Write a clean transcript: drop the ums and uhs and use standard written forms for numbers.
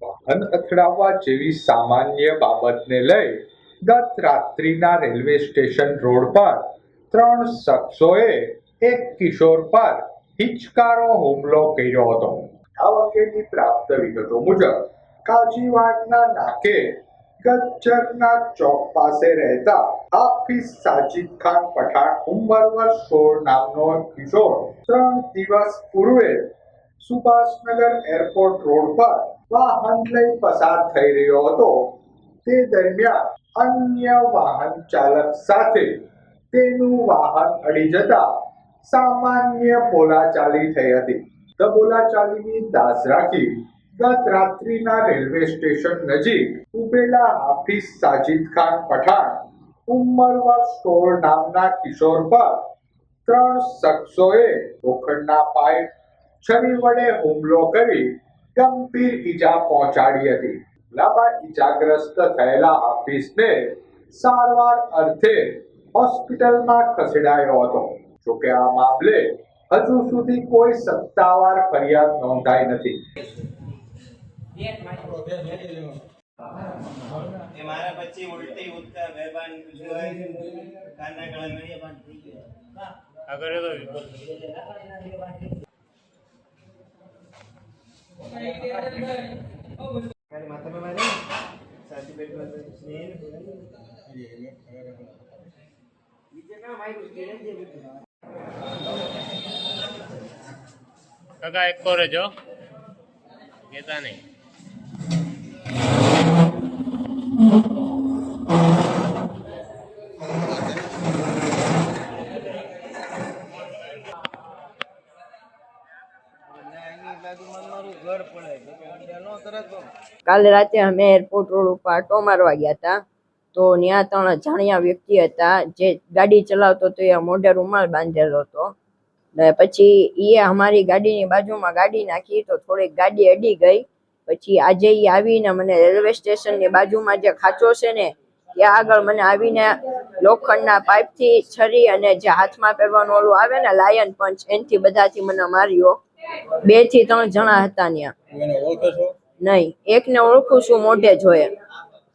વાહન અથડાવવા જેવી સામાન્ય બાબતને લઈ ગત રાત્રિના રેલવે સ્ટેશન રોડ પર 3 શખ્સોએ એક કિશોર પર હિચકારો હુમલો કર્યો હતો। આ અંગેની પ્રાપ્ત વિગતો મુજબ કાજીવાડના નાકે ગજ્જરના ચોક પાસે રહેતા હાફિઝ સાજિદ ખાન પઠાણ ઉંમર વર્ષ 16 નામનો કિશોર 3 દિવસ પૂર્વે સુભાષનગર એરપોર્ટ રોડ પર વાહન લઈ પસાર થઈ રહ્યો હતો। તે દરમિયાન અન્ય વાહન ચાલક સાથે તેનું વાહન અડી જતા સામાન્ય બોલાચાલી થઈ હતી। બોલાચાલીની દાઝ રાખી ગત રાત્રિના રેલવે સ્ટેશન નજીક ઉભેલા હાફિઝ સાજિદ ખાન પઠાણ ઉંમર વર્ષ 16 નામના કિશોર પર 3 શખ્સોએ લોખંડના પાઇપ છરી વડે હુમલો કરી ગંભીર ઈજા પહોંચાડી હતી। હુમલામાં ઈજાગ્રસ્ત થયેલા હાફિઝને સારવાર અર્થે હોસ્પિટલમાં ખસેડાયો હતો। જોકે આ મામલે હજુ સુધી કોઈ સત્તાવાર ફરિયાદ નોંધાઈ નથી। મારા પછી ઉલટી ઉઠતા બેબાન કાના ગળા મેળે બંધ થઈ ગયો આગળ ખાલી માથા पे मारे साथी पेट में स्नेह नीचे ना माइक स्टेज दे काका एक और जो कहता नहीं કાલે રાતે અમે એરપોર્ટ રોડ ઉપર આટો મારવા ગયા હતા તો ત્યાં 3 અજાણ્યા વ્યક્તિ હતા જે ગાડી ચલાવતો હતો એ મોઢે રૂમાલ બાંધેલો હતો ને પછી એ અમારી ગાડીની બાજુમાં ગાડી નાખી તો થોડીક ગાડી અડી ગઈ। પછી આજે એ આવીને મને રેલવે સ્ટેશનની બાજુમાં જે ખાંચો છે ને ત્યાં આગળ મને આવીને લોખંડના પાઇપથી છરી અને જે હાથમાં પહેરવાનું ઓલું આવે ને લાયન પંચ એનથી બધાથી મને માર્યો। 2 થી 3 જણા હતા ત્યાં। નહીં, એકને ઓળખું છું મોઢે જોઈએ।